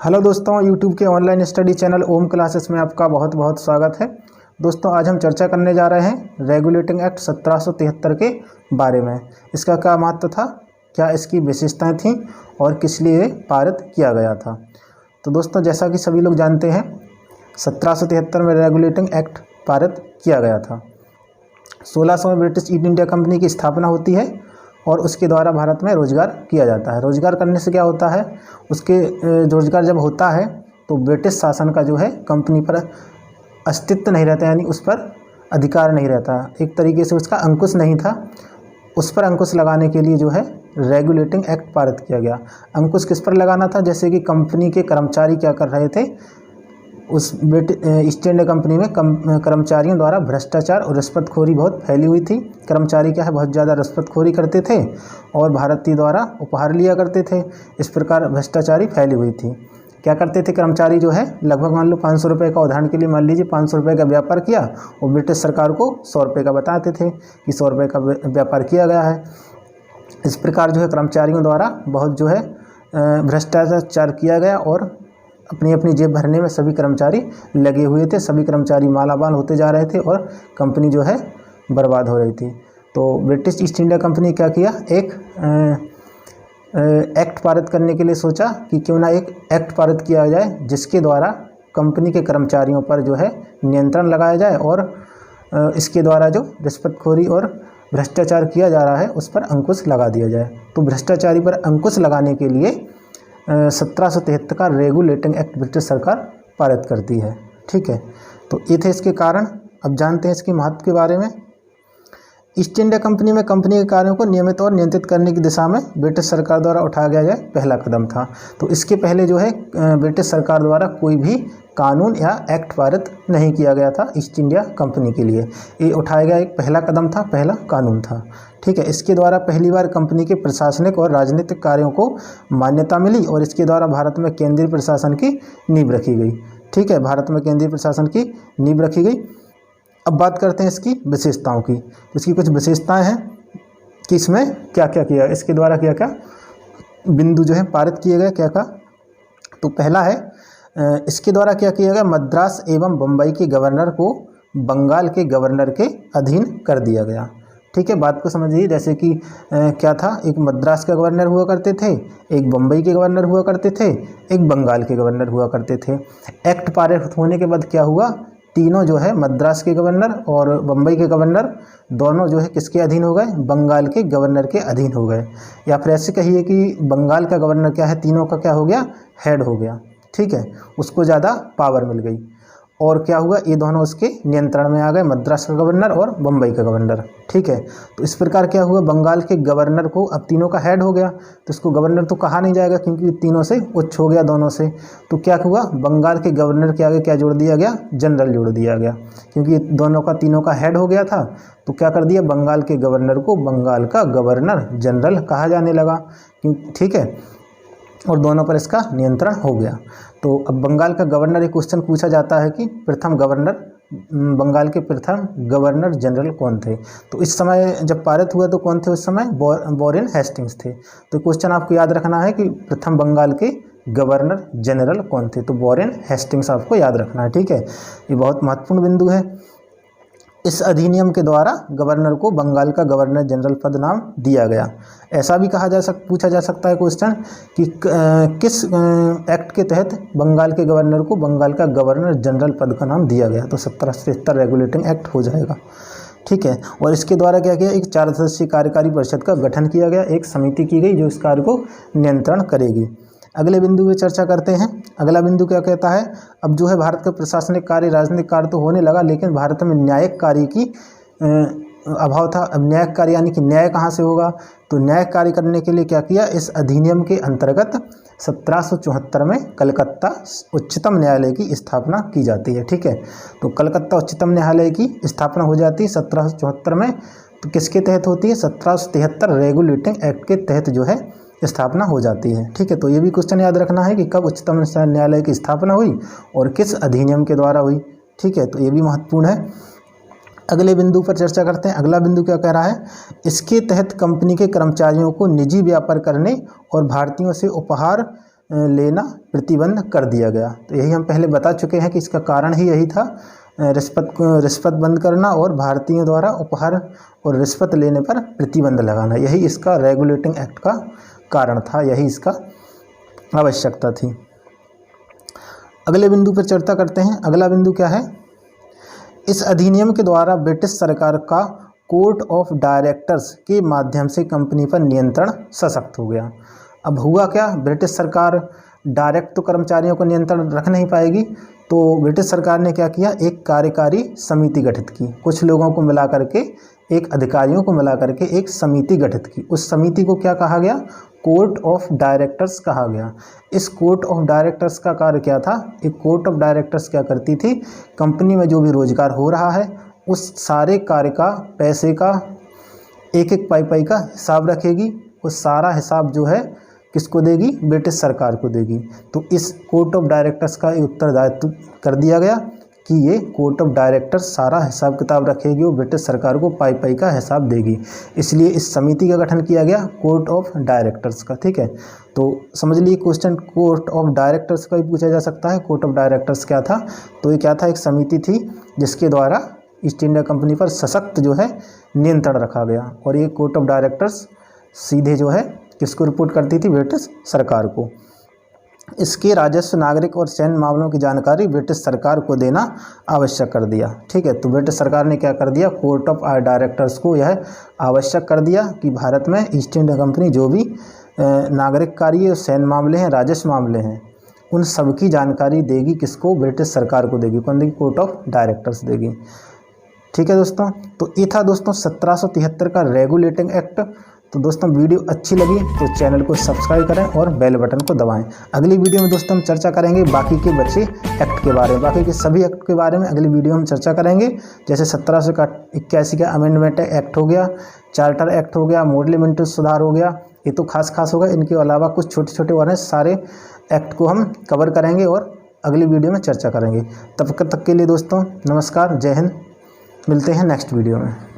Hello दोस्तों, YouTube के online study channel ओम classes में आपका बहुत बहुत स्वागत है। दोस्तों, आज हम चर्चा करने जा रहे हैं रेगुलेटिंग एक्ट 1773 के बारे में। इसका क्या महत्व था, क्या इसकी विशेषताएं थीं और किस लिए पारित किया गया था। तो दोस्तों, जैसा कि सभी लोग जानते हैं, 1773 में रेगुलेटिंग एक्ट पारित किया गया था। 1600 में ब्रिटिश ईस्ट इंडिया कंपनी की स्थापना होती है और उसके द्वारा भारत में रोजगार किया जाता है। रोजगार करने से क्या होता है, उसके रोजगार जब होता है तो ब्रिटिश शासन का जो है कंपनी पर अस्तित्व नहीं रहता, यानी उस पर अधिकार नहीं रहता, एक तरीके से उसका अंकुश नहीं था। उस पर अंकुश लगाने के लिए जो है रेगुलेटिंग एक्ट पारित किया गया। अंकुश किस पर लगाना था, जैसे कि कंपनी के कर्मचारी क्या कर रहे थे, उस ईस्ट इंडिया कंपनी में कर्मचारियों द्वारा भ्रष्टाचार और रिश्वतखोरी बहुत फैली हुई थी। कर्मचारी क्या है, बहुत ज़्यादा रिश्वतखोरी करते थे और भारतीय द्वारा उपहार लिया करते थे। इस प्रकार भ्रष्टाचारी फैली हुई थी। क्या करते थे कर्मचारी जो है, लगभग मान लो 500 रुपये का, उदाहरण के लिए मान लीजिए 500 रुपये का व्यापार किया और ब्रिटिश सरकार को 100 रुपये का बताते थे कि 100 रुपये का व्यापार किया गया है। इस प्रकार जो है कर्मचारियों द्वारा बहुत जो है भ्रष्टाचार किया गया और अपनी अपनी जेब भरने में सभी कर्मचारी लगे हुए थे। सभी कर्मचारी मालामाल होते जा रहे थे और कंपनी जो है बर्बाद हो रही थी। तो ब्रिटिश ईस्ट इंडिया कंपनी क्या किया, एक एक्ट पारित करने के लिए सोचा कि क्यों ना एक एक्ट पारित किया जाए जिसके द्वारा कंपनी के कर्मचारियों पर जो है नियंत्रण लगाया जाए और इसके द्वारा जो रिश्वतखोरी और भ्रष्टाचार किया जा रहा है उस पर अंकुश लगा दिया जाए। तो भ्रष्टाचारी पर अंकुश लगाने के लिए 1773 का रेगुलेटिंग एक्ट ब्रिटिश सरकार पारित करती है। ठीक है, तो ये थे इसके कारण। अब जानते हैं इसके महत्व के बारे में। ईस्ट इंडिया कंपनी में कंपनी के कार्यों को नियमित और नियंत्रित करने की दिशा में ब्रिटिश सरकार द्वारा उठाया गया यह पहला कदम था। तो इसके पहले जो है ब्रिटिश सरकार द्वारा कोई भी कानून या एक्ट पारित नहीं किया गया था ईस्ट इंडिया कंपनी के लिए। ये उठाया गया एक पहला कदम था, पहला कानून था। ठीक है, इसके द्वारा पहली बार कंपनी के प्रशासनिक और राजनीतिक कार्यों को मान्यता मिली और इसके द्वारा भारत में केंद्रीय प्रशासन की नींव रखी गई। ठीक है, भारत में केंद्रीय प्रशासन की नींव रखी गई। अब बात करते हैं इसकी विशेषताओं की। इसकी कुछ विशेषताएं हैं कि इसमें क्या क्या किया, इसके द्वारा क्या क्या बिंदु जो है पारित किए गए, क्या क्या। तो पहला है, इसके द्वारा क्या किया गया, मद्रास एवं बम्बई के गवर्नर को बंगाल के गवर्नर के अधीन कर दिया गया। ठीक है, बात को समझिए। जैसे कि क्या था, एक मद्रास का गवर्नर हुआ करते थे, एक बम्बई के गवर्नर हुआ करते थे, एक बंगाल के गवर्नर हुआ करते थे। एक्ट पारित होने के बाद क्या हुआ, तीनों जो है मद्रास के गवर्नर और बम्बई के गवर्नर दोनों जो है किसके अधीन हो गए, बंगाल के गवर्नर के अधीन हो गए। या फिर ऐसे कहिए कि बंगाल का गवर्नर क्या है, तीनों का क्या हो गया, हेड हो गया। ठीक है, उसको ज़्यादा पावर मिल गई और क्या हुआ, ये दोनों उसके नियंत्रण में आ गए, मद्रास का गवर्नर और बम्बई का गवर्नर। ठीक है, तो इस प्रकार क्या हुआ, बंगाल के गवर्नर को अब तीनों का हेड हो गया, तो इसको गवर्नर तो कहा नहीं जाएगा क्योंकि तीनों से उच्च हो गया, दोनों से। तो क्या हुआ, बंगाल के गवर्नर के आगे क्या जोड़ दिया गया, जनरल जोड़ दिया गया, क्योंकि दोनों का तीनों का हेड हो गया था। तो क्या कर दिया, बंगाल के गवर्नर को बंगाल का गवर्नर जनरल कहा जाने लगा। ठीक है, और दोनों पर इसका नियंत्रण हो गया। तो अब बंगाल का गवर्नर, एक क्वेश्चन पूछा जाता है कि प्रथम गवर्नर, बंगाल के प्रथम गवर्नर जनरल कौन थे। तो इस समय जब पारित हुआ तो कौन थे उस समय, वॉरेन हेस्टिंग्स थे। तो क्वेश्चन आपको याद रखना है कि प्रथम बंगाल के गवर्नर जनरल कौन थे, तो वॉरेन हेस्टिंग्स आपको याद रखना है। ठीक है, ये बहुत महत्वपूर्ण बिंदु है। इस अधिनियम के द्वारा गवर्नर को बंगाल का गवर्नर जनरल पद नाम दिया गया। ऐसा भी पूछा जा सकता है क्वेश्चन कि किस एक्ट के तहत बंगाल के गवर्नर को बंगाल का गवर्नर जनरल पद का नाम दिया गया। तो 1773 रेगुलेटिंग एक्ट हो जाएगा। ठीक है, और इसके द्वारा क्या किया, एक 4 सदस्यीय कार्यकारी परिषद का गठन किया गया, एक समिति की गई जो इस कार्य को नियंत्रण करेगी। अगले बिंदु पे चर्चा करते हैं। अगला बिंदु क्या कहता है, अब जो है भारत का प्रशासनिक कार्य, राजनीतिक कार्य तो होने लगा, लेकिन भारत में न्यायिक कार्य की अभाव था। अब न्यायिक कार्य यानी कि न्याय कहाँ से होगा, तो न्यायिक कार्य करने के लिए क्या किया, इस अधिनियम के अंतर्गत 1774 में कलकत्ता उच्चतम न्यायालय की स्थापना की जाती है। ठीक है, तो कलकत्ता उच्चतम न्यायालय की स्थापना हो जाती है 1774 में। तो किसके तहत होती है, 1773 रेगुलेटिंग एक्ट के तहत जो है स्थापना हो जाती है। ठीक है, तो ये भी क्वेश्चन याद रखना है कि कब उच्चतम न्यायालय की स्थापना हुई और किस अधिनियम के द्वारा हुई। ठीक है, तो ये भी महत्वपूर्ण है। अगले बिंदु पर चर्चा करते हैं। अगला बिंदु क्या कह रहा है, इसके तहत कंपनी के कर्मचारियों को निजी व्यापार करने और भारतीयों से उपहार लेना प्रतिबंध कर दिया गया। तो यही हम पहले बता चुके हैं कि इसका कारण ही यही था, रिश्वत बंद करना और भारतीयों द्वारा उपहार और रिश्वत लेने पर प्रतिबंध लगाना, यही इसका रेगुलेटिंग एक्ट का कारण था, यही इसका आवश्यकता थी। अगले बिंदु पर चर्चा करते हैं। अगला बिंदु क्या है? इस अधिनियम के द्वारा ब्रिटिश सरकार का कोर्ट ऑफ डायरेक्टर्स के माध्यम से कंपनी पर नियंत्रण सशक्त हो गया। अब हुआ क्या, ब्रिटिश सरकार डायरेक्ट तो कर्मचारियों को नियंत्रण रख नहीं पाएगी, तो ब्रिटिश सरकार ने क्या किया, एक कार्यकारी समिति गठित की, कुछ लोगों को मिला करके, एक अधिकारियों को मिला करके एक समिति गठित की। उस समिति को क्या कहा गया, कोर्ट ऑफ डायरेक्टर्स कहा गया। इस कोर्ट ऑफ डायरेक्टर्स का कार्य क्या था, एक कोर्ट ऑफ डायरेक्टर्स क्या करती थी, कंपनी में जो भी रोजगार हो रहा है उस सारे कार्य का, पैसे का एक एक पाई का हिसाब रखेगी, उस सारा हिसाब जो है किसको देगी, ब्रिटिश सरकार को देगी। तो इस कोर्ट ऑफ डायरेक्टर्स का उत्तरदायित्व कर दिया गया कि ये कोर्ट ऑफ डायरेक्टर्स सारा हिसाब किताब रखेगी और ब्रिटिश सरकार को पाई का हिसाब देगी। इसलिए इस समिति का गठन किया गया कोर्ट ऑफ डायरेक्टर्स का। ठीक है, तो समझ लीजिए क्वेश्चन कोर्ट ऑफ डायरेक्टर्स का भी पूछा जा सकता है। कोर्ट ऑफ डायरेक्टर्स क्या था, तो ये क्या था, एक समिति थी जिसके द्वारा ईस्ट इंडिया कंपनी पर सशक्त जो है नियंत्रण रखा गया। और ये कोर्ट ऑफ डायरेक्टर्स सीधे जो है किसको रिपोर्ट करती थी, ब्रिटिश सरकार को। इसके राजस्व, नागरिक और सैन्य मामलों की जानकारी ब्रिटिश सरकार को देना आवश्यक कर दिया। ठीक है, तो ब्रिटिश सरकार ने क्या कर दिया, कोर्ट ऑफ डायरेक्टर्स को यह आवश्यक कर दिया कि भारत में ईस्ट इंडिया कंपनी जो भी नागरिक कार्य और सैन्य मामले हैं, राजस्व मामले हैं, उन सब की जानकारी देगी किसको, ब्रिटिश सरकार को देगी। कौन देगी, कोर्ट ऑफ डायरेक्टर्स देगी। ठीक है दोस्तों, तो ये था दोस्तों 1773 का रेगुलेटिंग एक्ट। तो दोस्तों वीडियो अच्छी लगी तो चैनल को सब्सक्राइब करें और बेल बटन को दबाएं। अगली वीडियो में दोस्तों हम चर्चा करेंगे बाकी के बचे एक्ट के बारे में, बाकी के सभी एक्ट के बारे में अगली वीडियो में चर्चा करेंगे। जैसे 1781 का अमेंडमेंट एक्ट हो गया, चार्टर एक्ट हो गया, मॉडल सुधार हो गया, ये तो खास होगा। इनके अलावा कुछ छोटे छोटे और हैं, सारे एक्ट को हम कवर करेंगे और अगली वीडियो में चर्चा करेंगे। तब तक के लिए दोस्तों नमस्कार, जय हिंद, मिलते हैं नेक्स्ट वीडियो में।